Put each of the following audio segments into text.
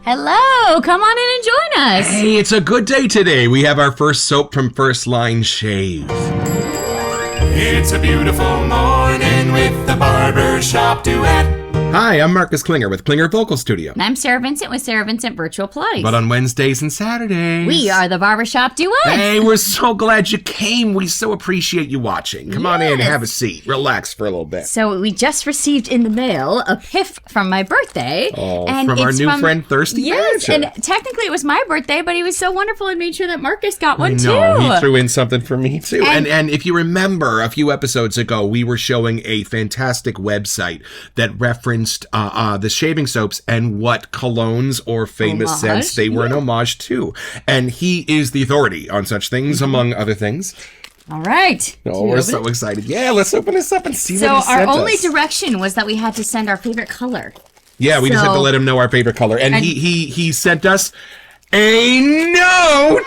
Hello, come on in and join us. Hey, it's a good day today. We have our first soap from First Line Shave. It's a beautiful morning with the Barbershop Duet. Hi, I'm Marcus Klinger with Klinger Vocal Studio. And I'm Sarah Vincent with Sarah Vincent Virtual Plies. But on Wednesdays and Saturdays, we are the Barbershop Duet. Hey, we're so glad you came. We so appreciate you watching. Come on in, have a seat, relax for a little bit. So we just received in the mail a piff from my birthday. Oh, and from our new friend Thirsty Yes, Badger. and technically it was my birthday, but he was so wonderful and made sure that Marcus got one too. No, he threw in something for me too. And if you remember a few episodes ago, we were showing a fantastic website that referenced the shaving soaps and what colognes or famous scents they were an homage to. And he is the authority on such things, among other things. All right. Oh, we're so excited. Yeah, let's open this up and see what he So sent our only us. direction was that we had to send our favorite color. Yeah, we just had to let him know our favorite color. And he sent us a note!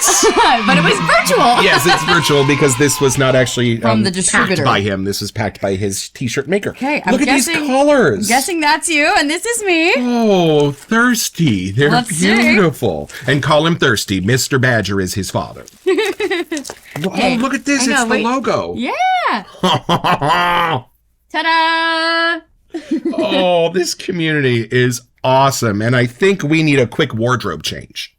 But it was virtual. Yes, it's virtual because this was not actually from the distributor. packed by him. This was packed by his t-shirt maker. Okay, Look at these colors. I'm guessing that's you, and this is me. Oh, Thirsty. They're Let's beautiful. See. And call him Thirsty. Mr. Badger is his father. Oh, look at this. It's the logo. Yeah. Ta-da! Oh, this community is awesome. And I think we need a quick wardrobe change.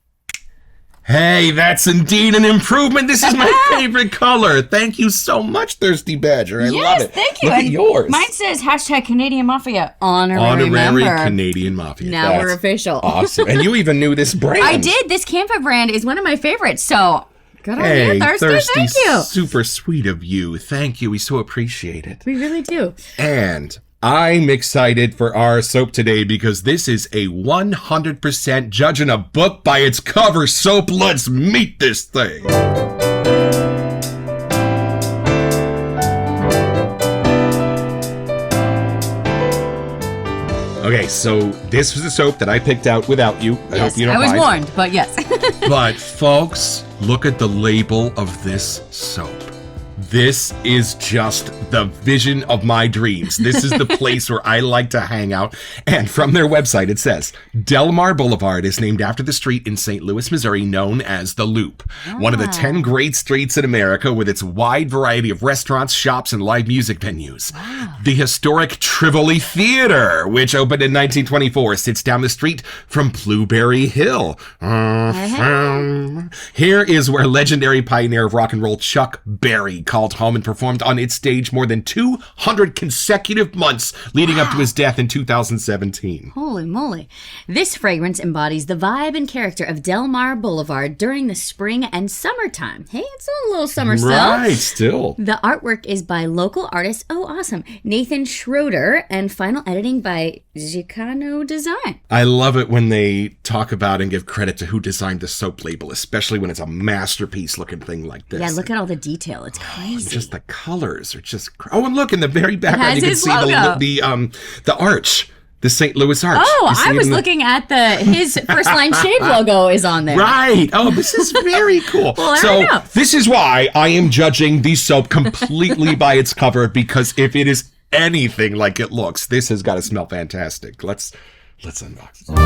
Hey, that's indeed an improvement. This is my favorite color. Thank you so much, Thirsty Badger. I love it. Thank you. Look at yours. Mine says hashtag Canadian Mafia. Honorary member. Canadian Mafia. Now we're official. Awesome. And you even knew this brand. I did. This Campa brand is one of my favorites. So good on you, Thirsty. Thank you. Super sweet of you. Thank you. We so appreciate it. We really do. And I'm excited for our soap today because this is a 100% judging a book by its cover soap. Let's meet this thing. Okay, so this was a soap that I picked out without you. I hope you don't mind. I was warned, but yes. But folks, look at the label of this soap. This is just the vision of my dreams. This is the place where I like to hang out. And from their website, it says, Delmar Blvd is named after the street in St. Louis, Missouri, known as The Loop. One of the 10 great streets in America with its wide variety of restaurants, shops, and live music venues. Wow. The historic Tivoli Theater, which opened in 1924, sits down the street from Blueberry Hill. Here is where legendary pioneer of rock and roll Chuck Berry called home and performed on its stage more than 200 consecutive months leading up to his death in 2017. Holy moly. This fragrance embodies the vibe and character of Delmar Blvd during the spring and summertime. Hey, it's a little summer still. Right, still. The artwork is by local artist, awesome, Nathan Schroeder, and final editing by Gicano Design. I love it when they talk about and give credit to who designed the soap label, especially when it's a masterpiece looking thing like this. Yeah, look at all the detail. It's crazy. Just the colors are just oh, and look in the very background you can see the arch, the St. Louis arch. Oh, I was looking at his First Line Shave logo is on there. Right. Oh, this is very cool. Well, so this is why I am judging the soap completely by its cover, because if it is anything like it looks, this has got to smell fantastic. Let's unbox it.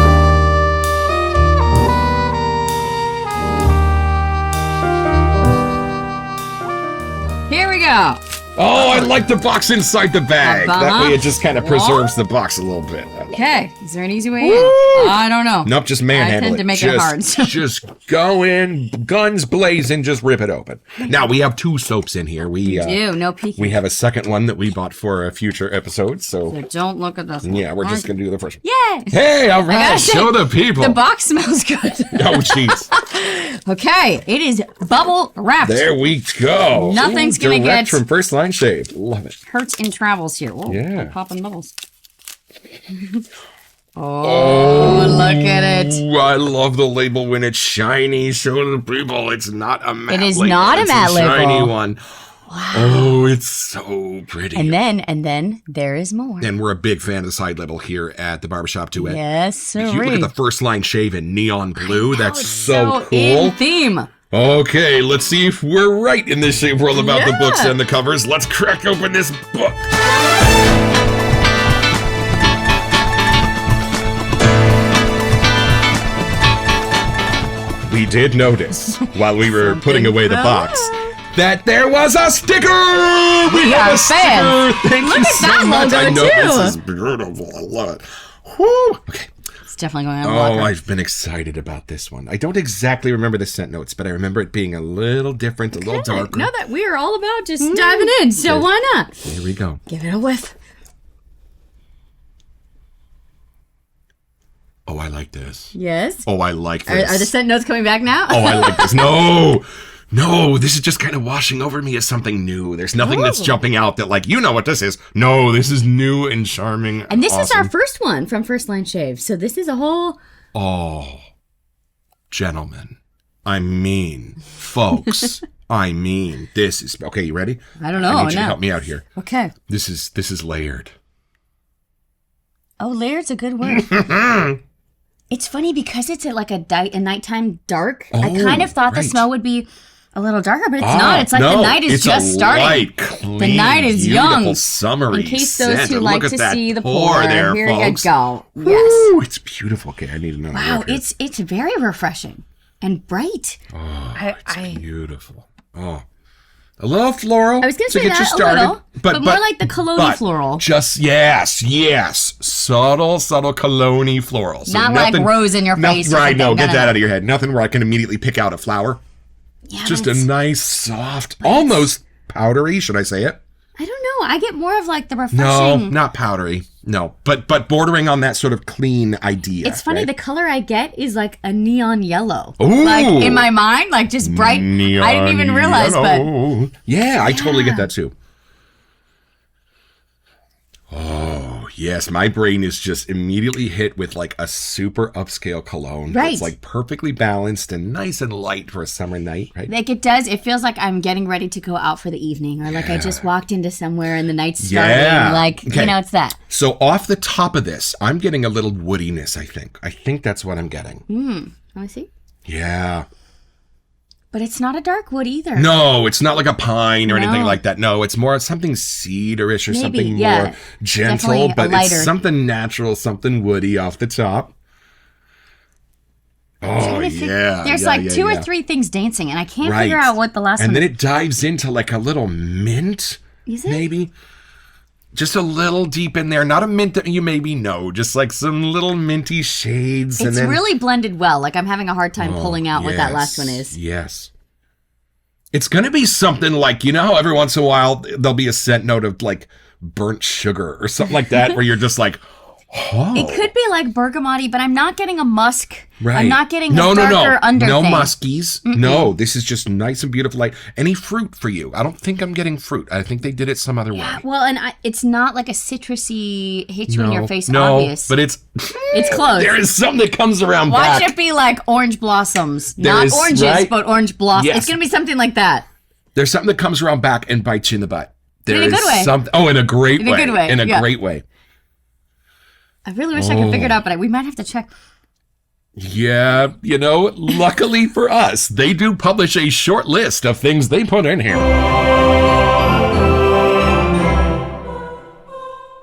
Here we go. Oh, I like the box inside the bag. That way it just kind of preserves the box a little bit. Okay. Is there an easy way in? I don't know. Nope, just manhandle it. I tend to make it hard. Just go in, guns blazing, just rip it open. Now, we have 2 soaps in here. We do. No peeking. We have a second one that we bought for a future episode, so don't look at this one. Yeah, we're just going to do the first one. Yay! Hey, all right, show the people. The box smells good. Oh, jeez. Okay, it is bubble wrapped. There we go. Nothing's going to get... from First Line Shave. Love it. Hurts in travels here. Whoa, yeah. Popping bubbles. Oh, look at it. I love the label when it's shiny. Show the people it's not a matte label. It is not a matte label. It's a shiny one. Wow. Oh, it's so pretty. And then there is more. And we're a big fan of the side label here at the Barbershop Duet. Yes, sir. If you look at the First Line Shave in neon blue, that's so cool. In theme. Okay, let's see if we're right in this shave world about the books and the covers. Let's crack open this book. did notice while we were putting away the fell box that there was a sticker. We have are a sticker. fans. Thank Look you at so that much. logo, I know too. this is beautiful. I love it. Whew. Okay. It's definitely going on Oh, Walker. I've been excited about this one. I don't exactly remember the scent notes, but I remember it being a little different, a little darker. Know that we are all about just diving in, so why not? Here we go. Give it a whiff. Oh, I like this. Yes. Oh, I like this. Are the scent notes coming back now? Oh, I like this. No, this is just kind of washing over me as something new. There's nothing that's jumping out that, like, you know what this is. No, this is new and charming. And this is our awesome. first one from First Line Shave. So this is a whole... Oh, gentlemen. I mean, folks. I mean, this is... Okay, you ready? I don't know. I need you to no. help me out here. Okay. This is layered. Oh, layer's a good word. It's funny because it's at like a nighttime dark. I kind of thought the right. smell would be a little darker, but it's not. It's like no, the night is it's just a starting. Light, clean, The night is beautiful, young. summery In case those scent. who And like look to at that see the pour pour, there, here folks. you go. Yes. Woo, it's beautiful. Okay, I need another. Wow, look here. it's very refreshing and bright. Oh, it's beautiful. Oh, a little floral. I was going to say get that you a started, little, but more like the cologne floral. Just yes, subtle cologne floral. So Not like rose in your face or Right? No, something. get No, that no. out of your head. Nothing where I can immediately pick out a flower. Yeah, Just but a it's- nice, soft, almost powdery. Should I say it? I don't know. I get more of like the No, refreshing. not powdery. No, but bordering on that sort of clean idea. It's funny. right? The color I get is like a neon yellow. Ooh. Like in my mind, like just bright. Neon I didn't even realize, but yellow. Yeah, I totally get that too. Oh, yes. My brain is just immediately hit with like a super upscale cologne. Right. It's like perfectly balanced and nice and light for a summer night, right? like it does. It feels like I'm getting ready to go out for the evening, or like I just walked into somewhere and the night's starting. Yeah. Like Okay. it's that. So off the top of this, I'm getting a little woodiness, I think. I think that's what I'm getting. I see. Yeah. But it's not a dark wood either. No, it's not like a pine or anything No. like that. No, it's more something cedarish or Maybe, something yeah. more gentle, Definitely a but lighter. it's something natural, something woody off the top. Oh, yeah. There's yeah, like yeah, two or yeah. three things dancing, and I can't Right. figure out what the last And one then is. it dives into like a little mint, Is it? maybe. Just a little deep in there. Not a mint that you maybe know, just like some little minty shades. It's and then, really blended well. Like I'm having a hard time pulling out what that last one is. Yes. It's going to be something like, you know how every once in a while there'll be a scent note of like burnt sugar or something like that where you're just like, oh. It could be like bergamotti, but I'm not getting a musk. Right. I'm not getting a darker under No thing. muskies. No, this is just nice and beautiful. Like any fruit for you. I don't think I'm getting fruit. I think they did it some other way. Well, and it's not like a citrusy hit you in your face no, obvious. but it's close. there is something that comes around Watch back. it be like orange blossoms. There Not is, oranges, right? but orange blossoms. Yes. It's going to be something like that. There's something that comes around back and bites you in the butt. There In a is good way. something. Oh, in a great In a way. good way, In a yeah. great way. I really wish I could figure it out, but we might have to check. Yeah, you know, luckily for us, they do publish a short list of things they put in here.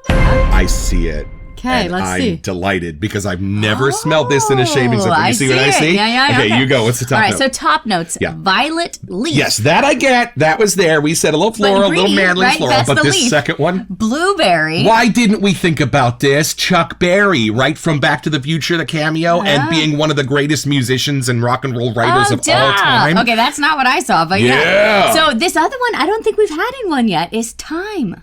I see it. Okay, and let's I'm see. delighted because I've never smelled this in a shaving soap. You see what I it. see? Yeah, okay, you go. What's the top All right, note? so top notes. Yeah. Violet leaf. Yes, that I get. That was there. We said a little floral, a little green, mandolin right? floral, That's but the this leaf. second one. Blueberry. Why didn't we think about this? Chuck Berry, right from Back to the Future, the cameo, and being one of the greatest musicians and rock and roll writers of all time. Okay, that's not what I saw, but yeah. Yeah. So this other one, I don't think we've had in one yet, is thyme.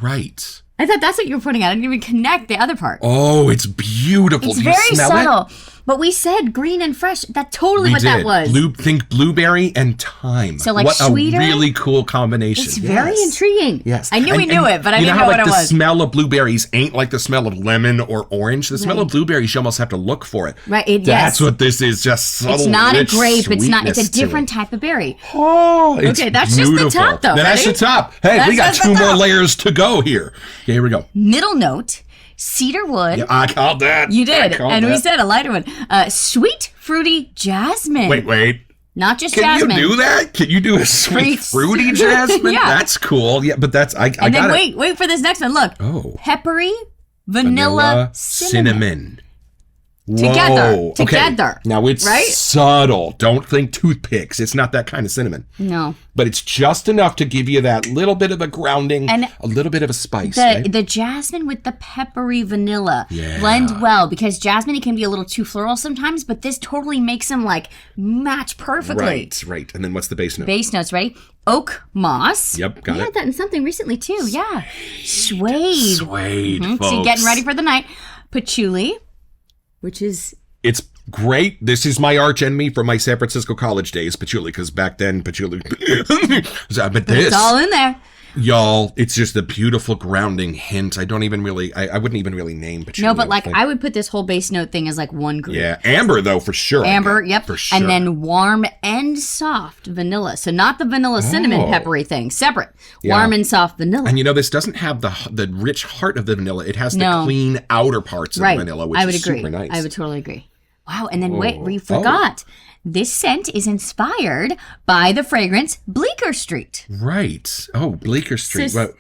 Right. I thought that's what you were putting out. I didn't even connect the other part. Oh, it's beautiful. It's Do you very smell subtle. it? But we said green and fresh. That's totally We what did. that was. Think blueberry and thyme. So, like, what sweeter? a really cool combination. It's very Yes. intriguing. Yes. I knew we knew it, but I you didn't know know how, what it like, was. the smell of blueberries ain't like the smell of lemon or orange. The smell of blueberries, you almost have to look for it. Right, yes. That's what this is, just subtle, It's not a rich grape. It's not. It's a sweetness to different it. type of berry. Oh, it's Okay, that's just the beautiful. top, though. That's the Ready? top. Hey, we got That's two the more top. layers to go here. Okay, here we go. Middle note, cedar wood. Yeah, I called that. You did. I called And we that. said a lighter one. Sweet, fruity jasmine. Wait. Not just Can jasmine. you do that? Can you do a sweet Fruits. fruity jasmine? Yeah. That's cool. Yeah, but that's I And got then it. wait for this next one. Look. Oh. Peppery, vanilla cinnamon. Whoa. Together. Now it's right? subtle. Don't think toothpicks. It's not that kind of cinnamon. No. But it's just enough to give you that little bit of a grounding, and a little bit of a spice. The jasmine with the peppery vanilla blend well, because jasmine can be a little too floral sometimes, but this totally makes them like match perfectly. Right. And then what's the base note? Base notes, ready? Oak moss. Yep, got we it. had that in something recently too. Yeah. Suede. Folks. So you're getting ready for the night. Patchouli, which is... It's great. This is my arch enemy from my San Francisco college days, patchouli, because back then patchouli. But this, it's all in there. y'all, it's just a beautiful grounding hint. I wouldn't even really name patchouli. No, but like I would put this whole base note thing as like one group. Yeah, amber though for sure. Amber, yep. For sure. And then warm and soft vanilla. So not the vanilla cinnamon peppery thing, separate. Yeah. Warm and soft vanilla. And this doesn't have the rich heart of the vanilla. It has the No. clean outer parts of the vanilla, which I would is agree. super nice. I would totally agree. Wow, and then wait, we forgot. This scent is inspired by the fragrance Bleecker Street. Right. Oh, Bleecker Street. So-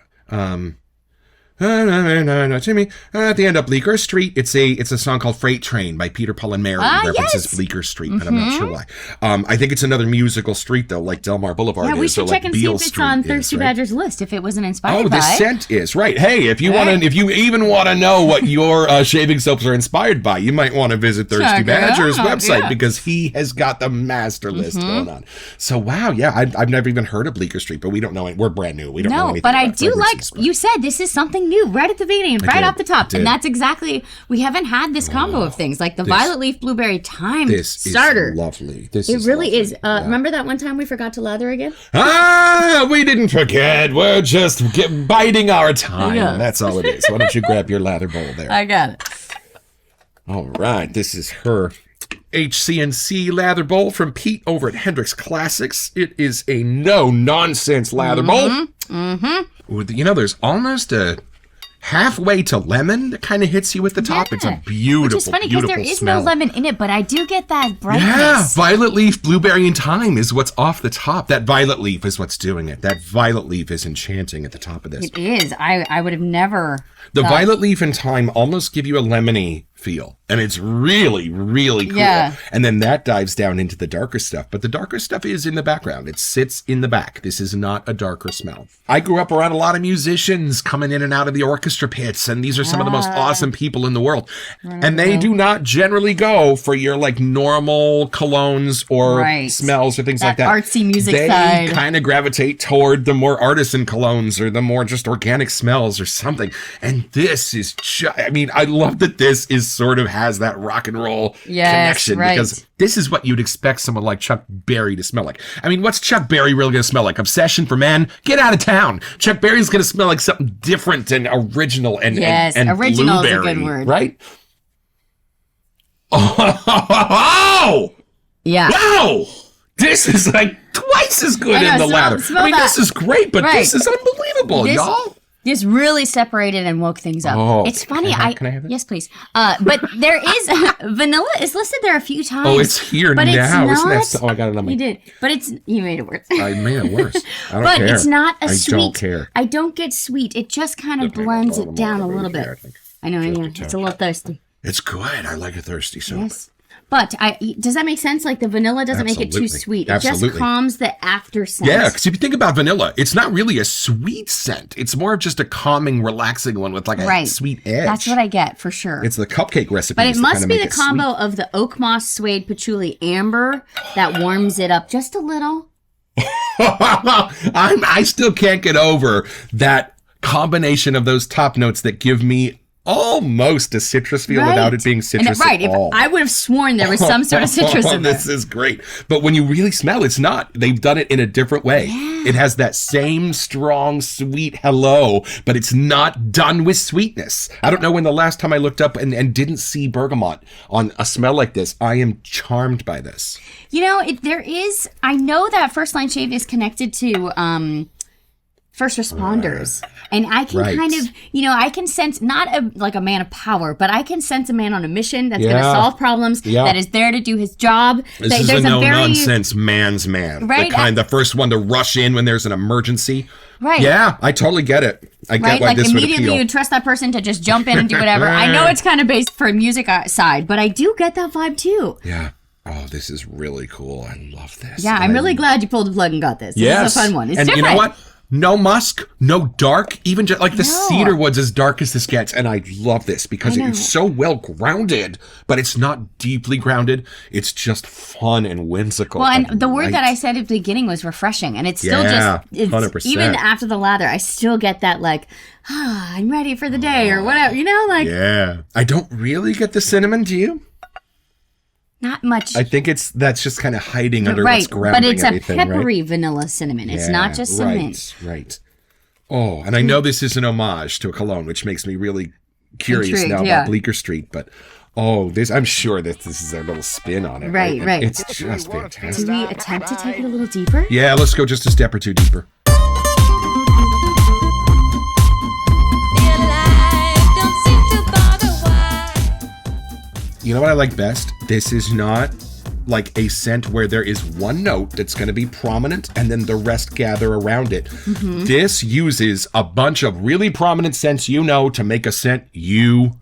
Jimmy. At the end of Bleecker Street, it's a song called "Freight Train" by Peter, Paul, and Mary. References yes. Bleecker Street, but I'm not sure why. I think it's another musical street though, like Delmar Boulevard Yeah, is, we should or check like and see Beale if it's Street on is, Thirsty right? Badger's list, if it wasn't inspired Oh, by. the scent is right. Hey, if you if you even want to know what your shaving soaps are inspired by, you might want to visit Thirsty Check it Badger's out, website yeah. because he has got the master list going on. So wow, yeah, I've never even heard of Bleecker Street, but we don't know it. We're brand new. We don't know No, anything but I about do like, fragrances, but- you said this is something new right at the beginning, right did, off the top. did. And that's exactly, we haven't had this combo of things, like the violet leaf blueberry thyme This starter. is lovely. This It is really lovely. is. Remember that one time we forgot to lather again? We didn't forget. We're just biding our time. Yeah. That's all it is. Why don't you grab your lather bowl there? I got it. All right. This is her HCNC lather bowl from Pete over at Hendrix Classics. It is a no-nonsense lather bowl. Mm-hmm. There's almost a halfway to lemon that kind of hits you at the top. Yeah. It's a beautiful, Which is funny because beautiful there is smell. no lemon in it, but I do get that brightness. Yeah, violet leaf, blueberry, and thyme is what's off the top. That violet leaf is what's doing it. That violet leaf is enchanting at the top of this. It is. I would have never. The violet leaf and thyme almost give you a lemony feel, and it's really, really cool. Yeah. And then that dives down into the darker stuff, but the darker stuff is in the background. It sits in the back. This is not a darker smell. I grew up around a lot of musicians coming in and out of the orchestra pits, and these are some of the most awesome people in the world. And they do not generally go for your like normal colognes or smells or things like that. Artsy music they side. kind of gravitate toward the more artisan colognes or the more just organic smells or something. And this is I love that this is sort of has that rock and roll connection because this is what you'd expect someone like Chuck Berry to smell like. I mean, what's Chuck Berry really going to smell like? Obsession for Men? Get out of town. Chuck Berry's going to smell like something different and original and original blueberry, is a good word. right? Oh! Yeah. Wow! This is like twice as good in the ladder. Smell that. This is great, but this is unbelievable, y'all. This really separated and woke things up. Oh, it's funny. can I have it? Yes, please. But there is vanilla is listed there a few times. Oh, it's here but now. It's not, Isn't that I got it on my. You did, but you made it worse. I made it worse. I don't but care. it's not a sweet. I don't care. I don't get sweet. It just kind of blends it down a little bit. I know. It's a little thirsty. It's good. I like a thirsty soap. Yes. But does that make sense? Like the vanilla doesn't make it too sweet. It just calms the after scent. Yeah, because if you think about vanilla, it's not really a sweet scent. It's more of just a calming, relaxing one with like a sweet edge. That's what I get for sure. It's the cupcake recipe. But it must be the combo of the oak moss, suede, patchouli, amber that warms it up just a little. I still can't get over that combination of those top notes that give me almost a citrus feel without it being citrus at all. I would have sworn there was some sort of citrus in there. This is great. But when you really smell, it's not. They've done it in a different way. Yeah. It has that same strong, sweet hello, but it's not done with sweetness. I don't know when the last time I looked up and didn't see bergamot on a smell like this. I am charmed by this. You know, I know that First Line Shave is connected to first responders. And I can Right. kind of, I can sense, not like a man of power, but I can sense a man on a mission that's going to solve problems, that is there to do his job. This is a no-nonsense man's man. Right. The first one to rush in when there's an emergency. Right. Yeah, I totally get it. I get why like this would immediately appeal. you trust that person to just jump in and do whatever. I know it's kind of based for music side, but I do get that vibe too. Yeah. Oh, this is really cool. I love this. Yeah, I'm really glad you pulled the plug and got this. Yes. This is a fun one. It's and different. you know what? No musk, no dark, even just like the No. cedar wood's as dark as this gets. And I love this because it's so well grounded, but it's not deeply grounded. It's just fun and whimsical. Well, and the word that I said at the beginning was refreshing, and it's still just 100%. even after the lather, I still get that like, I'm ready for the day or whatever, Yeah. I don't really get the cinnamon, do you? not much. I think that's just kind of hiding under what's grounding but it's everything, a peppery right? vanilla cinnamon. It's not just mint. Right. Oh, and I know this is an homage to a cologne, which makes me really curious Intrigued, now about Bleecker Street, but I'm sure that this is their little spin on it. Right. It's just fantastic. Do we attempt to take it a little deeper? Yeah, let's go just a step or two deeper. You know what I like best? This is not like a scent where there is one note that's going to be prominent and then the rest gather around it. Mm-hmm. This uses a bunch of really prominent scents to make a scent you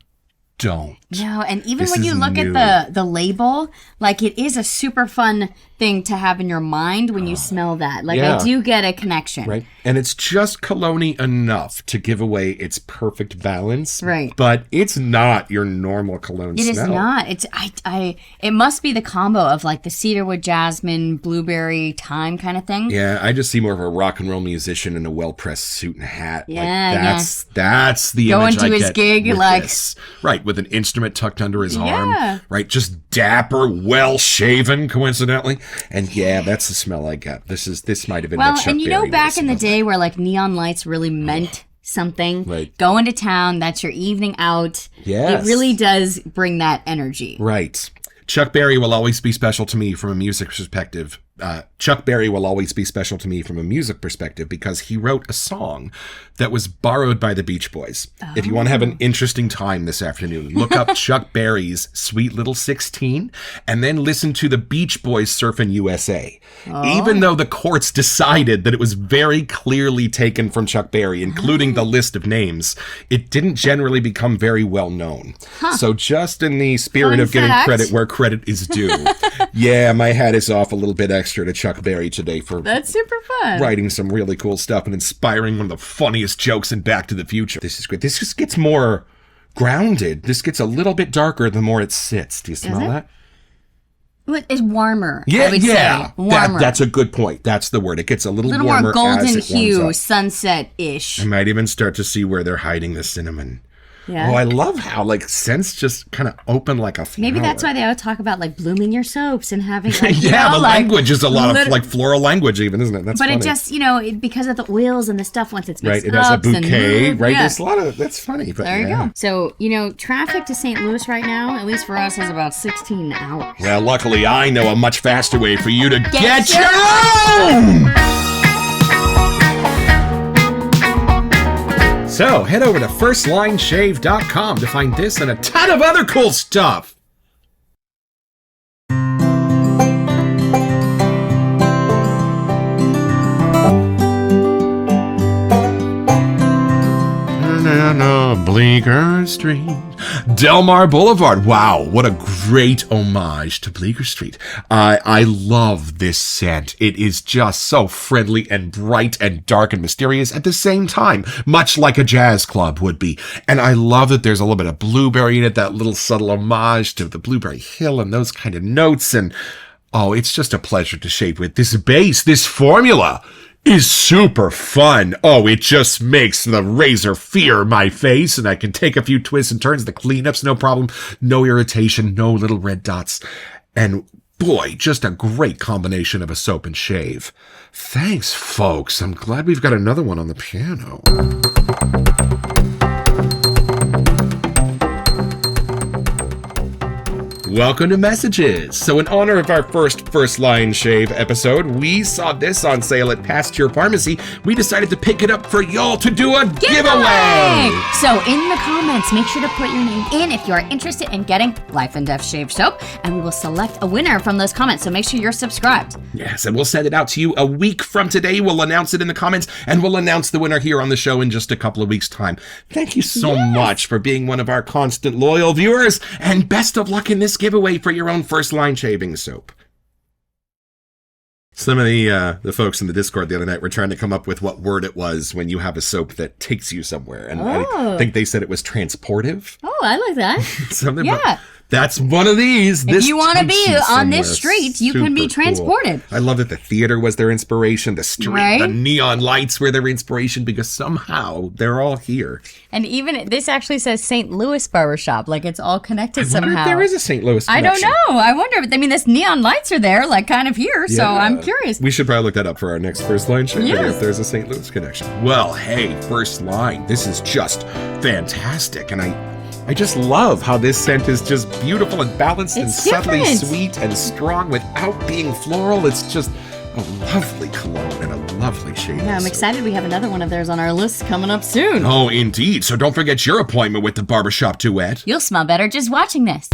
don't. No, and even This when you is look new. at the label, like it is a super fun thing to have in your mind when you smell that. Like Yeah. I do get a connection. Right. And it's just cologne enough to give away its perfect balance. Right. But it's not your normal cologne It smell. is not. It's it must be the combo of like the cedarwood, jasmine, blueberry, thyme kind of thing. Yeah, I just see more of a rock and roll musician in a well-pressed suit and hat. Yeah, That's the Going image to I his get gig, with like- this. Right, with an instrument tucked under his Yeah. arm. Right, just dapper, well-shaven, coincidentally. And yeah, that's the smell I get. This might have been Well, what Chuck and Berry back in the smelled day where like neon lights really meant something. Right. Going to town, that's your evening out. Yes. It really does bring that energy. Right. Chuck Berry will always be special to me from a music perspective. Chuck Berry will always be special to me from a music perspective because he wrote a song that was borrowed by the Beach Boys. Oh. If you want to have an interesting time this afternoon, look up Chuck Berry's Sweet Little 16 and then listen to the Beach Boys Surfin' USA. Oh. Even though the courts decided that it was very clearly taken from Chuck Berry, including the list of names, it didn't generally become very well known. Huh. So just in the spirit of giving credit where credit is due, yeah, my hat is off a little bit extra to Chuck Berry today for that's super fun. Writing some really cool stuff and inspiring one of the funniest jokes in Back to the Future. This is great. This just gets more grounded. This gets a little bit darker the more it sits. Do you smell that? Well, it's warmer. Yeah, I would say. Warmer. That's a good point. That's the word. It gets a little more warmer golden as it warms hue, up. sunset-ish. I might even start to see where they're hiding the cinnamon. Yeah. Oh, I love how scents just kind of open like a flower. Maybe that's why they always talk about blooming your soaps and having like, yeah, the language is a lot of floral language even, isn't it? That's funny. It just, because of the oils and the stuff once it's mixed right, it has a bouquet, right? Yeah. There's a lot of that's funny. But there you go. So, traffic to St. Louis right now, at least for us, is about 16 hours. Well, luckily I know a much faster way for you to get your own! So, head over to firstlineshave.com to find this and a ton of other cool stuff. Bleecker Street. Delmar Blvd. Wow, what a great homage to Bleecker Street. I love this scent. It is just so friendly and bright and dark and mysterious at the same time, much like a jazz club would be. And I love that there's a little bit of blueberry in it, that little subtle homage to the Blueberry Hill and those kind of notes. And oh, it's just a pleasure to shave with. This base, this formula is super fun. Oh, it just makes the razor fear my face, and I can take a few twists and turns. The cleanups, no problem. No irritation, no little red dots. And boy, just a great combination of a soap and shave. Thanks, folks. I'm glad we've got another one on the piano. Welcome to Messages. So in honor of our first line shave episode, we saw this on sale at Pasture Pharmacy. We decided to pick it up for y'all to do a giveaway. So in the comments, make sure to put your name in if you are interested in getting Life and Death Shave Soap, and we will select a winner from those comments. So make sure you're subscribed. Yes, and we'll send it out to you a week from today. We'll announce it in the comments, and we'll announce the winner here on the show in just a couple of weeks' time. Thank you so much for being one of our constant loyal viewers, and best of luck in this giveaway for your own first line shaving soap. Some of the folks in the Discord the other night were trying to come up with what word it was when you have a soap that takes you somewhere, and I think they said it was transportive. Oh, I like that. Something Yeah. about, that's one of these. If you want to takes be you on this somewhere street, you can be super transported. cool. I love that the theater was their inspiration, the street, Right? the neon lights were their inspiration, because somehow they're all here. And even this actually says St. Louis Barbershop, like it's all connected I wonder somehow. if there is a St. Louis I connection. don't know. I wonder. I mean, this neon lights are there, like kind of here. So Yeah. I'm curious. We should probably look that up for our next first line show, Yes. if there's a St. Louis connection. Well, hey, first line. This is just fantastic. And I just love how this scent is just beautiful and balanced and It's subtly different. sweet and strong without being floral. It's just a lovely cologne and a lovely shade. Yeah, I'm of soap. excited. We have another one of theirs on our list coming up soon. Oh, indeed. So don't forget your appointment with the Barbershop Duet. You'll smell better just watching this.